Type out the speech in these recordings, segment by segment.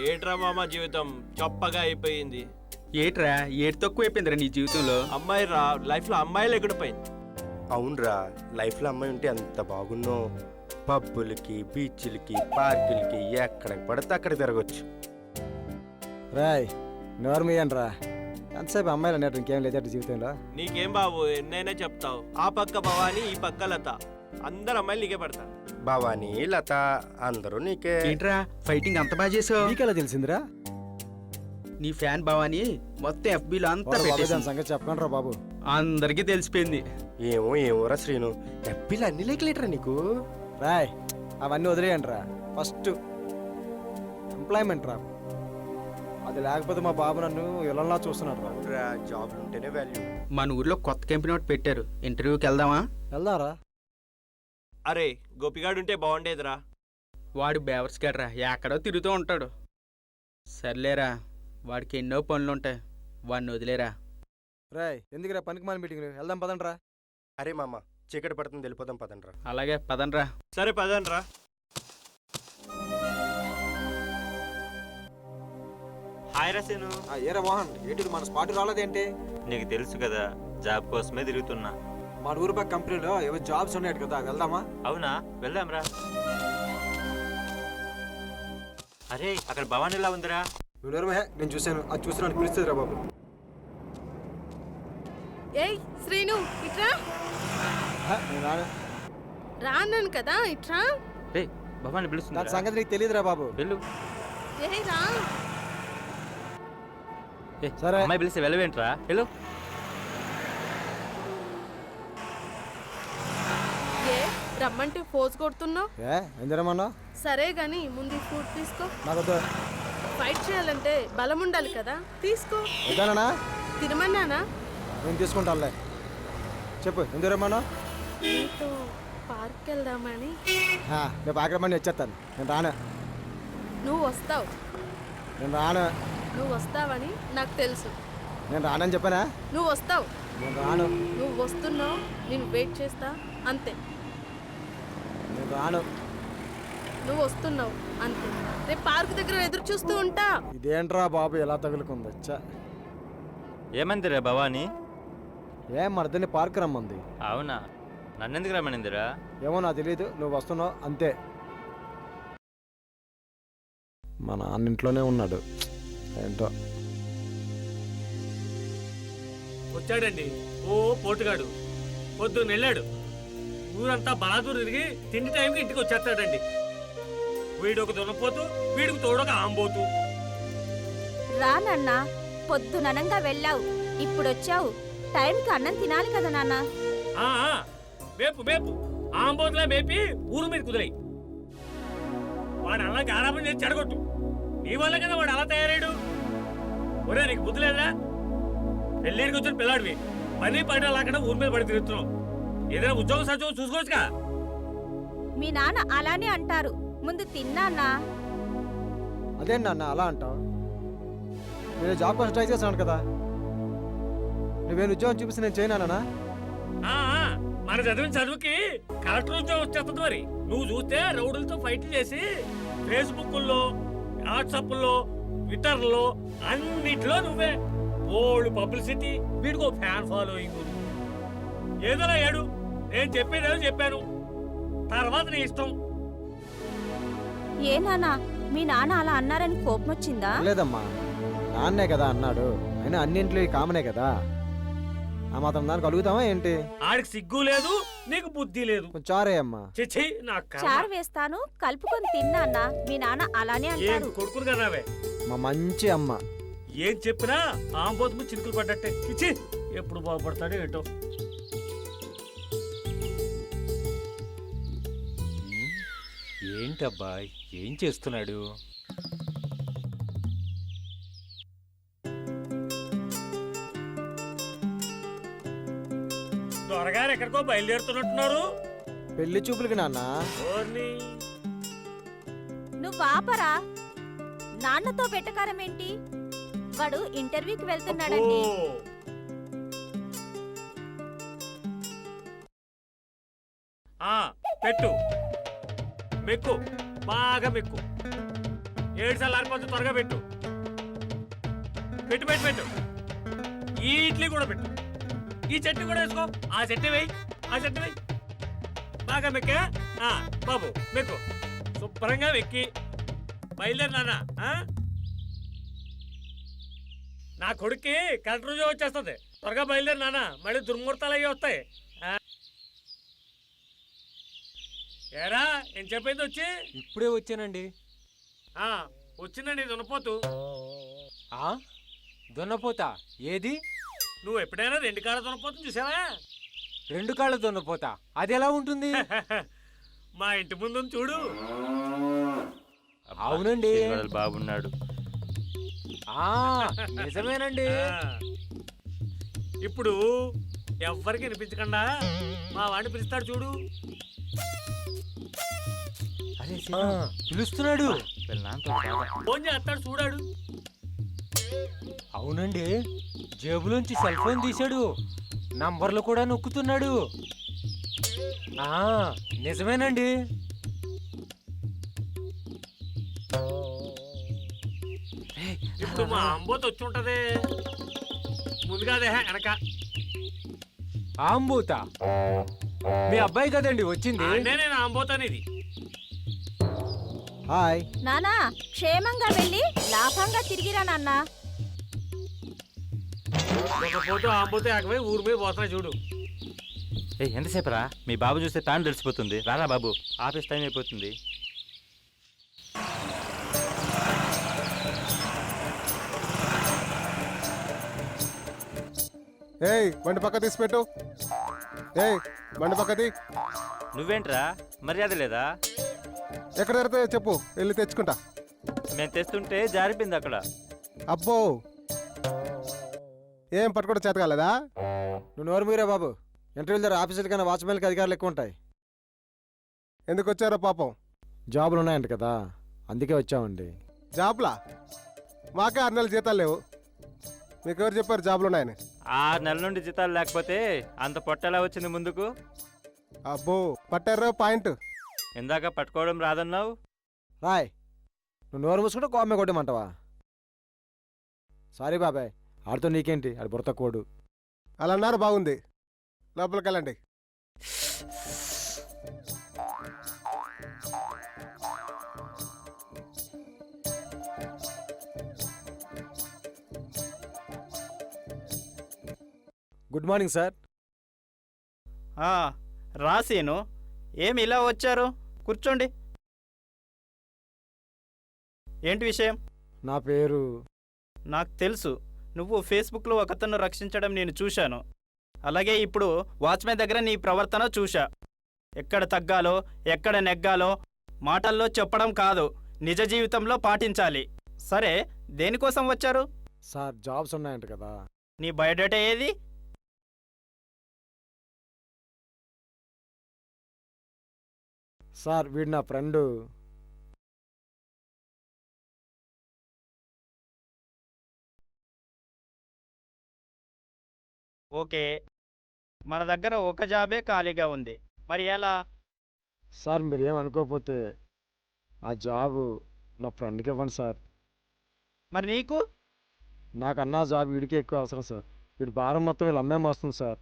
ఏట్రా మామ జీవితం చప్పగా అయిపోయింది. ఏట్రా ఏటి తక్కువ అయిపోయిందిరా నీ జీవితంలో? అమ్మాయి రా, లైఫ్ లో అమ్మాయిలు ఎక్కడిపోయింది. అవునరా, లైఫ్లో అమ్మాయి ఉంటే ఎంత బాగున్నో. పబ్బులకి, బీచ్లకి, పార్కులకి ఎక్కడికి పడితే అక్కడ తిరగచ్చు. రాయ్ నోర్మయ్యాను రా, ఎంతసేపు అమ్మాయిలు అన్నట్టు ఇంకేం లేదట జీవితంలో. నీకేం బాబు ఎన్నైనా చెప్తావు. ఆ పక్క భవాని, ఈ పక్క లత, అందరు అమ్మాయిలు నీకే పడతారు. భవానీ, లత అందరూ నీకే. ఏంట్రా ఫైటింగ్ అంత బాగా చేసావు? నీకెలా తెలిసిందిరా? నీ ఫ్యాన్ భావాని మొత్తం FB లో అంతా పెట్టేసాను. సంగతి చెప్పండి రా బాబు, అందరికీ తెలిసిపోయింది. ఏమోరా శ్రీను, ఎప్పిలు అన్ని లేకలేటరా నీకు? రాయ్ అవన్నీ వదిలేయండి రా. ఫస్ట్ ఎంప్లాయ్మెంట్ రా, అది లేకపోతే మా బాబు నన్ను ఇళ్ళలా చూస్తున్నాడు రా. జాబ్లు ఉంటేనే వాల్యూ. మన ఊర్లో కొత్త కంపెనీ ఒకటి పెట్టారు, ఇంటర్వ్యూకి వెళ్దామా? వెళ్దారా? అరే గోపిగాడుంటే బాగుండేదిరా. వాడు బేవర్స్ గడ్రా, ఎక్కడో తిరుగుతూ ఉంటాడు. సర్లేరా, వాడికి ఎన్నో పనులుంటాయి, వాడిని వదిలేరా. రాయ్ ఎందుకురా పనికి మాల మీటింగ్, వెళ్దాం పదండి రా. అరే మామ, చీకటి పడుతుంది, వెళ్ళిపోదాం పదండ్రా. అలాగే పదండ్రా. సరే పదనరా. హాయ్ రసేను. ఏరా మోహన్, ఏంటి మన స్పాట్ రాలేదేంటి? నీకు తెలుసు కదా, జాబ్ కోసమే తిరుగుతున్నా. మన ఊరు పక్క కంపెనీలో ఏవో జాబ్స్ ఉన్నాయి కదా, వెళ్దామా? అవునా, వెళ్దాంరా. అరే అక్కడ భవానీ ఎలా ఉందిరా? నేను చూశాను, అది చూస్తున్నాను, పిలుస్తుంది రా బాబు. ఏయ్ శ్రీను ఇట్రా. నేను రాను. రాన్నాను కదా ఇట్రా. రే భవానీ పిలుస్తుంది. దాని సంగతి నీకు తెలియదురా బాబు. వెళ్ళు. ఏయ్ రా. సరే. అమ్మాయి పిలిస్తే వెళ్ళవేంట్రా, వెళ్ళు. ఏ రమ్మంటే ఫోర్స్ కొడుతున్నావు? ఏం జరమన్నా? సరే గాని ముందు ఈ ఫ్రూట్ తీసుకో. నాకు ఫైట్ చేయాలంటే బలం ఉండాలి కదా, తీసుకో. వద్దానా? తినమన్నానా? నేను తీసుకుంటానులే. చెప్పు ఏం జరమన్నా? నీతో పార్క్ వెళ్దామని. నేను పాకరమని వచ్చేస్తాను. నేను రాను. నువ్వు వస్తావు. నేను రాను. నువ్వు వస్తావని నాకు తెలుసు. నేను రానని చెప్పానా? నువ్వు వస్తావు. నేను రాను. నువ్వు వస్తున్నావు, నేను వెయిట్ చేస్తా అంతే. నేను రాను. నువ్వు వస్తున్నావు అంతే. రేపు పార్క్ దగ్గర ఎదురు చూస్తూ ఉంటా. ఇదేంట్రా బాబు ఎలా తగులుకుంది? వచ్చా ఏమందిరా భవానీ? ఏం మర్దని పార్క్ రమ్మంది. అవునా, నన్నెందుకు రమ్మనిందిరా? ఏమో నాకు తెలియదు, నువ్వు వస్తున్నావు అంతే. మా నాన్న ఇంట్లోనే ఉన్నాడు, ఏంటో. వచ్చాడండి ఓ పోటుగాడు. పొద్దున్న వెళ్ళాడు, ఊరంతా బలాదూరు తిరిగి తిండి టైంకి ఇంటికి వచ్చేస్తాడండి. వీడొక దున్నపోతూ, వీడికి తోడొక ఆంబోతు. రానన్నా, పొద్దుననంగా వెళ్ళావు, ఇప్పుడొచ్చావు. టైంకి అన్నం తినాలి కదా నాన్న. మేపు మేపు, ఆంబోతులా మేపి ఊరు మీద కుదిరాయి. వాడు అలా గారాబం చేసి చెడగొట్టు. నీ వల్ల కదా వాడు అలా తయారాడు. ఒరే నీకు బుద్ధి లేదా? పెళ్ళేడికి వచ్చిన పిల్లాడివి, పని పడిన లాకుండా ఊరి మీద పడి తిరుగుతున్నావు. ఏదైనా ఉద్యోగం సత్యం చూసుకోవచ్చుగా. మీ నాన్న అలానే అంటారు, ముందు తిన్నానా. అదేంటి నాన్న అలా అంటావు? నేను జాబ్ కోసం ట్రై చేశాను కదా, నువ్వేను ఉద్యోగం చూపిస్తే నేను చేయనానా? మన చదివిన చదువుకి కలెక్టర్ ఉద్యోగం వచ్చేస్తుంది. మరి నువ్వు చూస్తే రౌడులతో ఫైట్లు చేసి ఫేస్బుక్లో, వాట్సాప్లో, ట్విట్టర్లో అన్నిట్లో నువ్వే ఓల్డ్ పబ్లిసిటీ. వీడికో ఫ్యాన్ ఫాలోయింగ్. ఏదోలా ఏడు, నేను చెప్పేదేదో చెప్పాను, తర్వాత నీ ఇష్టం. ఏ నాన్న, మీ నాన్న అలా అన్నారని కోపం వచ్చిందా? లేదమ్మా, నాన్నే కదా అన్నాడు, అయినా అన్నింట్లో కామనే కదా, ఆ మాత్రం దానికి అలుగుతావా ఏంటి? ఆడికి సిగ్గు లేదు, నీకు బుద్ధి లేదు. చారే అమ్మా. చిచ్చి నాకు చారు వేస్తాను కలుపుకొని తిన్నానా. మీ నాన్న అలానే అంటారు. కొడుకుని కదావే, మా మంచి అమ్మ. ఏం చెప్పినా ఆంబోతుకు చిరుకులు పడ్డట్టే. చిచ్చి ఎప్పుడు బాగుపడతాడో ఏంటో. ఏంటబ్బా, ఏం చేస్తున్నాడు? దొరగారు ఎక్కడికో బయలుదేరుతున్నట్టున్నారు. పెళ్లి చూపులకి నాన్న. నువ్వు ఆపరా, నాన్నతో వెటకారం ఏంటి? వాడు ఇంటర్వ్యూకి వెళ్తున్నాడండి. పెట్టు, మెక్కు, బాగా మెక్కు. 7 ఆరిపోతే త్వరగా పెట్టు పెట్టు పెట్టు పెట్టు. ఈ ఇడ్లీ కూడా పెట్టు. ఈ చట్నీ కూడా వేసుకో. ఆ చట్నీ వేయి, ఆ చట్నీ వేయి. బాగా మెక్కా బాబు, మెక్కు శుభ్రంగా వెక్కి బయలుదేరి నాన్న. నా కొడుక్కి కలెక్టర్ ఉద్యోగం వచ్చేస్తుంది. త్వరగా బయలుదేరి నాన్న, మళ్ళీ దుర్ముహూర్తాలు అయ్యి వస్తాయి. ఏరా ఏం చెప్పింది వచ్చి? ఇప్పుడే వచ్చానండి. వచ్చిందండి దున్నపోతు. దున్నపోతా ఏది? నువ్వు ఎప్పుడైనా 2 కాళ్ళ దున్నపోతుని చూసావా? 2 కాళ్ళ దున్నపోతా అది ఎలా ఉంటుంది? మా ఇంటి ముందు చూడు. అవునండి, బాగున్నాడు. నిజమేనండి. ఇప్పుడు ఎవ్వరికి వినిపించకుండా మా వాడిని పిలుస్తాడు చూడు. అరే పిలుస్తున్నాడు. ఫోన్ చేస్తాడు చూడాడు. అవునండి, జేబులోంచి సెల్ ఫోన్ తీశాడు, నంబర్లు కూడా నొక్కుతున్నాడు. నిజమేనండి. ఇప్పుడు మా అంబోత్ వచ్చి ఉంటది ముందుగా, అదే వెనక. ఆంబూత మీ అబ్బాయి కదండి వచ్చింది? నేను అంబోత్ అనేది. హాయ్ నానా, క్షేమంగా వెళ్ళి లాభంగా తిరిగిరా నాన్న. పోతూ అంబోతే ఆకమై ఊరి మీద పోతున్నా చూడు. ఎంతసేపు రా? మీ బాబు చూస్తే తాను తెలిసిపోతుంది. రారా బాబు, ఆఫీస్ టైం అయిపోతుంది. ఏయ్ బండి పక్క తీసి పెట్టు. ఏయ్ బండి పక్కది. నువ్వేంట్రా, మర్యాద లేదా? ఎక్కడ దొరుకుతాయో చెప్పు, వెళ్ళి తెచ్చుకుంటా. మేము తెస్తుంటే జారిపోయింది అక్కడ. అబ్బో, ఏం పట్టుకోవడం చేత కాలేదా? నువ్వు నోరు మీరా బాబు. ఇంటర్వ్యూల దగ్గర ఆఫీసుల కన్నా వాచ్మెన్కి అధికారులు ఎక్కువ ఉంటాయి. ఎందుకు వచ్చారో పాపం? జాబులు ఉన్నాయంట కదా, అందుకే వచ్చామండి. జాబ్లా? మాకే 6 నెలల జీతాలు లేవు. మీకు ఎవరు చెప్పారు జాబ్లు ఉన్నాయని? 6 నెలల నుండి జీతాలు లేకపోతే అంత పొట్టెలా వచ్చింది ముందుకు? అబ్బో, పట్టారో పాయింట్. ఇందాక పట్టుకోవడం రాదన్నావు. రాయ్, నువ్వు నోరు మూసుకుంటే కోమ్మే కొట్టమంటావా? సారీ బాబాయ్, ఆడితో నీకేంటి, ఆడి బుర్ర కోడు. అలా అన్నారు, బాగుంది. లోపలికి వెళ్ళండి. Good morning sir. రాసేను. ఏమి ఇలా వచ్చారు? కూర్చోండి. ఏంటి విషయం? నా పేరు. నాకు తెలుసు, నువ్వు ఫేస్బుక్లో ఒకతను రక్షించడం నేను చూశాను. అలాగే ఇప్పుడు వాచ్మెన్ దగ్గర నీ ప్రవర్తన చూశా. ఎక్కడ తగ్గాలో ఎక్కడ నెగ్గాలో మాటల్లో చెప్పడం కాదు, నిజ జీవితంలో పాటించాలి. సరే, దేనికోసం వచ్చారు? సార్ జాబ్స్ ఉన్నాయంట కదా. నీ బయోడేటా ఏది? సార్ వీడు నా ఫ్రెండు. ఓకే, మన దగ్గర ఒక జాబే ఖాళీగా ఉంది, మరి ఎలా? సార్ మీరేం అనుకోకపోతే ఆ జాబు నా ఫ్రెండ్కి ఇవ్వండి సార్. మరి నీకు? నాకన్నా జాబ్ వీడికి ఎక్కువ అవసరం సార్. వీడి భారం మొత్తం వీళ్ళు అమ్మేం వస్తుంది సార్.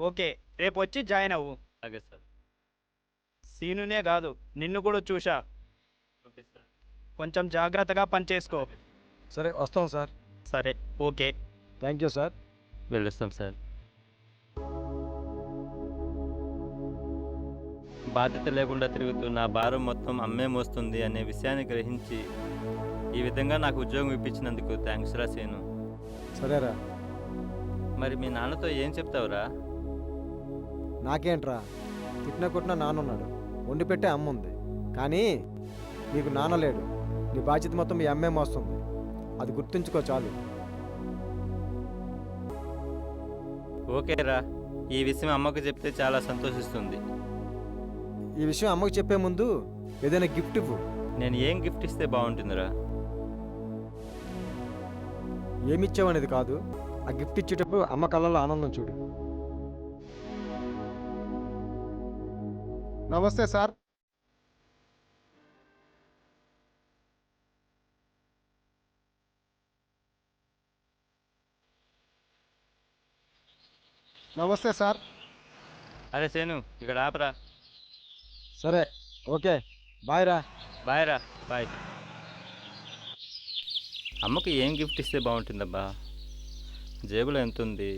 ఓకే, రేపు వచ్చి జాయిన్ అవ్వు. అలాగే సార్. సీనునే కాదు, నిన్ను కూడా చూశా. కొంచెం జాగ్రత్తగా పనిచేసుకో. సరే వస్తాం సార్. సరే, ఓకే. Thank you sir. వెళ్ళొస్తాం సార్. బాధ్యత లేకుండా తిరుగుతూ నా భారం మొత్తం అమ్మే మోస్తుంది అనే విషయాన్ని గ్రహించి ఈ విధంగా నాకు ఉద్యోగం ఇప్పించినందుకు థ్యాంక్స్ రా సేను. సరేరా. మరి మీ నాన్నతో ఏం చెప్తావురా? నాకేంట్రా, తిట్టిన కొట్టిన నాన్నున్నాడు, వండి పెట్టే అమ్మ ఉంది. కానీ నీకు నాన్న లేడు. నీ బాధ్యత మొత్తం మీ అమ్మే మోస్తుంది, అది గుర్తుంచుకో చాలు. ఓకేరా, ఈ విషయం అమ్మకు చెప్తే చాలా సంతోషిస్తుంది. ఈ విషయం అమ్మకు చెప్పే ముందు ఏదైనా గిఫ్ట్ ఇవ్వు. నేను ఏం గిఫ్ట్ ఇస్తే బాగుంటుందిరా? ఏమిచ్చావనేది కాదు, ఆ గిఫ్ట్ ఇచ్చేటప్పుడు అమ్మ కళ్ళలో ఆనందం చూడు. నమస్తే సార్. నమస్తే సార్. అరే సేను ఇక్కడ ఆపరా. సరే ఓకే బాయ్ రా. బాయ్ రా. బాయ్. అమ్మకి ఏం గిఫ్ట్ ఇస్తే బాగుంటుందబ్బా? జేబులో ఎంత ఉంది?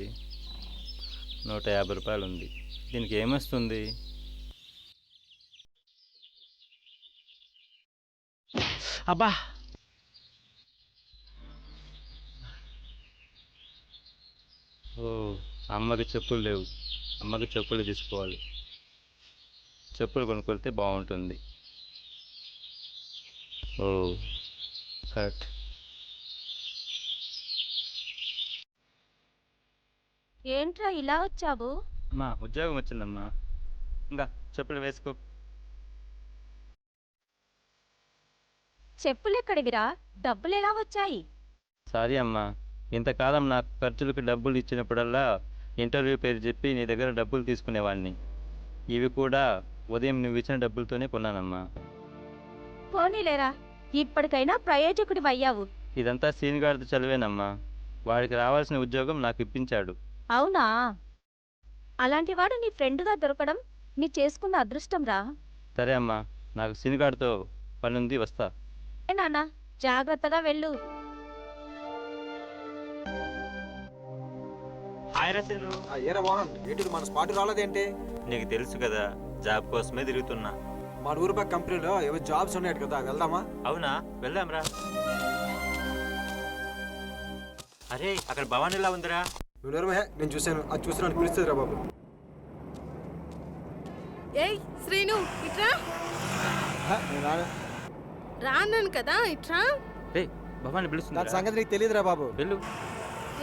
150 రూపాయలు ఉంది. దీనికి ఏమొస్తుంది? అబ్బా ఓ, అమ్మకి చెప్పులు లేవు. అమ్మకి చెప్పులు తీసుకోవాలి. చెప్పులు కొనుక్కొస్తే బాగుంటుంది. ఓ కరెక్ట్. ఏంట్రా ఇలా వచ్చావు? అమ్మా ఉద్యోగం వచ్చిందమ్మా. ఇంకా చెప్పులు వేసుకో. చెప్పులు ఎక్కడివిరా? డబ్బులు ఎలా వచ్చాయి? సారీ అమ్మా, ఇంతకాలం నాకు ఖర్చులకు డబ్బులు ఇచ్చినప్పుడల్లా ఇంటర్వ్యూ పేరు చెప్పి నీ దగ్గర డబ్బులు తీసుకునేవాడిని. ఇవి కూడా ఉదయం నువ్వు ఇచ్చిన డబ్బులతోనే కొన్నానమ్మా. పోనీలేరా, ఇప్పటికైనా ప్రయోజకుడివి అయ్యావు. ఇదంతా సీన్ గారిది చదివేనమ్మా. వాడికి రావాల్సిన ఉద్యోగం నాకు ఇప్పించాడు. అవునా? అలాంటివాడు నీ ఫ్రెండ్గా దొరకడం నీ చేసుకున్న అదృష్టం రా. సరే అమ్మా, నాకు సీన్ గారితో పని ఉంది, వస్తా. ఏ నాన్న, జాగ్రత్తగా వెళ్ళు. ఏరా మోహన్, ఏంటి మన స్పాట్ రాలేదేంటి? నీకు తెలుసు కదా, జాబ్ కోసమే తిరుగుతున్నా. మన ఊరు పక్క కంపెనీలో ఏవో జాబ్స్ ఉన్నాయి కదా, వెళ్దామా? అవునా, వెళ్దాంరా. అరే అక్కడ భవానీ ఎలా ఉందిరా? నువ్వు నేను చూశాను, అది చూసినాను పిలుస్తుంది రా బాబు. ఏయ్ శ్రీను ఇట్రా. నేను రాను. రాన్నాను కదా, ఇట్రా. రే భవానీ పిలుస్తుంది. దాని సంగతి నీకు తెలియదురా బాబు. వెళ్ళు.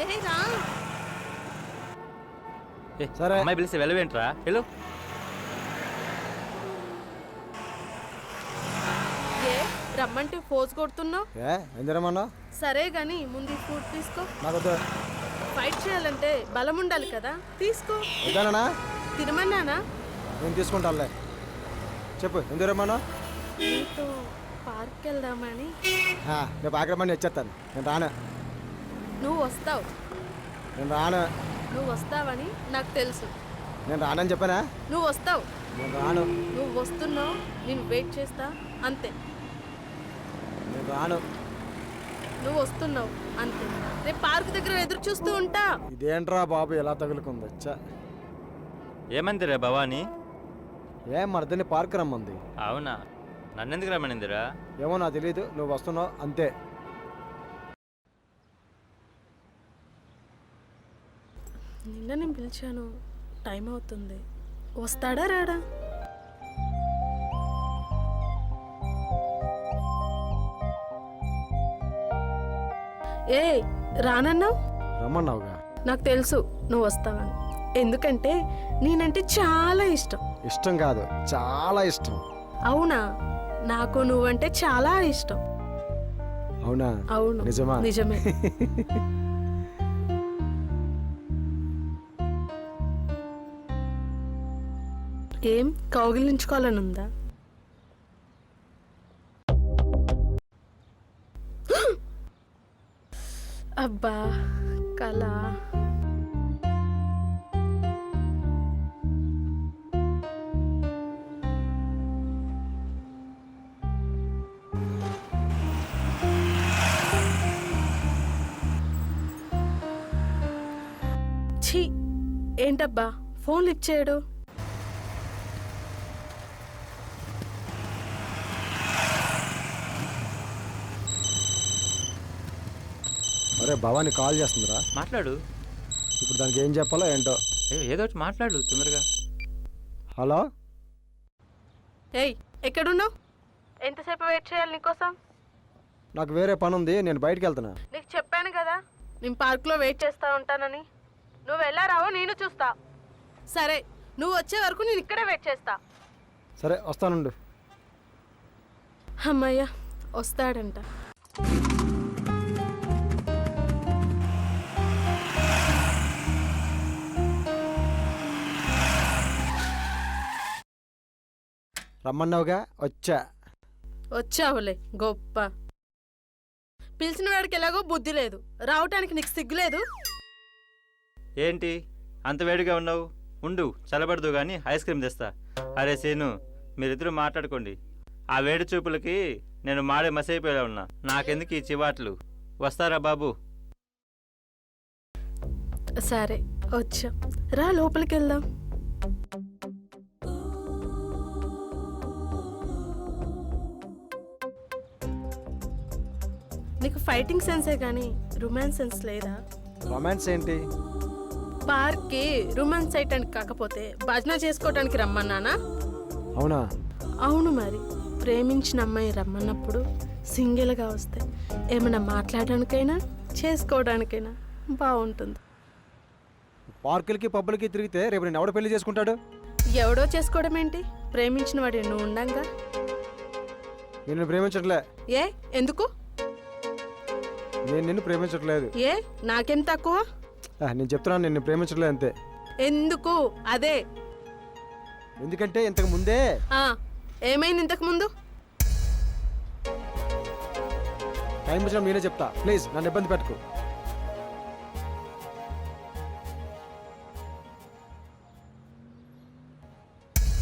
ఏయ్ రా. సరే. అమ్మాయి పిలిస్తే వెళ్ళవేంట్రా? వెళ్ళు. ఏ రమ్మంటే ఫోర్స్ కొడుతున్నావు? ఎందురమ్మన్నా? సరే గాని ముందు ఫుడ్ తీసుకో. నాకు ఫైట్ చేయాలంటే బలం ఉండాలి కదా, తీసుకో. ఇదానా? తినమన్నానా? నేను తీసుకుంటానులే. చెప్పు ఎందురమ్మన్నా? నీతో పార్క్ వెళ్దామని. రేపు ఆగ్రమని వచ్చేస్తాను. నేను రాను. నువ్వు వస్తావు. నేను రాను. నువ్వు వస్తావని నాకు తెలుసు. నేను రానని చెప్పానా? నువ్వు వస్తావు. నేను రాను. నువ్వు వస్తున్నావు, నేను వెయిట్ చేస్తా అంతే. నేను రాను. నువ్వు వస్తున్నావు అంతే. రేపు పార్క్ దగ్గర ఎదురు చూస్తూ ఉంటా. ఇదేంట్రా బాబు ఎలా తగులుకుంది? వచ్చా. ఏమందిరా భవానీ? ఏం మరదని పార్క్ రమ్మంది. అవునా, నన్నెందుకు రమ్మనిందిరా? ఏమో నాకు తెలియదు, నువ్వు వస్తున్నావు అంతే. నిన్న నేను పిలిచాను, టైం అవుతుంది. వస్తాడా రాడా? ఏ రానన్నావు? రమ్మన్నావుగా. నాకు తెలుసు నువ్వు వస్తావని. ఎందుకంటే నేనంటే చాలా ఇష్టం. ఇష్టం కాదు, చాలా ఇష్టం. అవునా? నాకు నువ్వంటే చాలా ఇష్టం. అవునా? అవును. నిజమా? నిజమే. ఏం కౌగిలించుకోవాలని ఉందా? అబ్బా కళ. ఛీ, ఏంటబ్బా ఫోన్ లిఫ్ట్ చేయడు? అరే భవాని కాల్ చేస్తుందిరా. మాట్లాడు. ఇప్పుడు దానికి ఏం చెప్పాలో ఏంటో. ఏదో ఒకటి మాట్లాడు తొందరగా. హలో. ఏయ్ ఎక్కడున్నావు? ఎంతసేపు వెయిట్ చేయాలి నీకోసం? నాకు వేరే పని ఉంది, నేను బయటికి వెళ్తున్నా. నీకు చెప్పాను కదా నేను పార్క్లో వెయిట్ చేస్తూ ఉంటానని. నువ్వు వెళ్ళారావో నేను చూస్తా. సరే, నువ్వు వచ్చే వరకు నేను ఇక్కడే వెయిట్ చేస్తా. సరే వస్తానుండు. అమ్మయ్య వస్తాడంట. రమ్మన్నావుగా, వచ్చా. వచ్చావులే గొప్ప. పిలిచిన వాడికి ఎలాగో బుద్ధి లేదు, రావటానికి నీకు సిగ్గులేదు. ఏంటి అంత వేడిగా ఉన్నావు? ఉండు, చల్లబడదు కానీ ఐస్ క్రీమ్ తెస్తా. అరే సీను, మీరిద్దరూ మాట్లాడుకోండి. ఆ వేడి చూపులకి నేను మాడే మసైపోయేలా ఉన్నా. నాకెందుకు ఈ చివాట్లు? వస్తారా బాబు? సరే వచ్చా, రా లోపలికి వెళ్దాం. నీకు ఫైటింగ్ సెన్సే కానీ రొమాన్స్ సెన్స్ లేదా? రొమాన్స్ ఏంటి? పార్క్కి రొమాన్స్ చేయటానికి కాకపోతే భజన చేసుకోవటానికి రమ్మన్నానా? అవునా? అవును మరి. ప్రేమించిన అమ్మాయి రమ్మన్నప్పుడు సింగిల్గా వస్తే ఏమైనా మాట్లాడడానికైనా చేసుకోవడానికైనా బాగుంటుంది. పార్కులకి పబ్బులకి తిరిగితే రేపు నేను ఎవడ పెళ్లి చేసుకుంటాడు? ఎవడో చేసుకోవడం ఏంటి? ప్రేమించిన వాడు నువ్వు ఉండంగా. నేను ప్రేమించట్లే. ఏ ఎందుకు? నేను నిన్ను ప్రేమించట్లేదు. ఏ నాకేం తక్కువ? నేను చెప్తున్నాను, నిన్ను ప్రేమించట్లేదు అంతే. ఎందుకు? అదే ఎందుకంటే ఇంతకు ముందే ఏమైంది ఇంతకు ముందు? టైం వచ్చినప్పుడు నేనే చెప్తా. ప్లీజ్ నన్ను ఇబ్బంది పెట్టకు.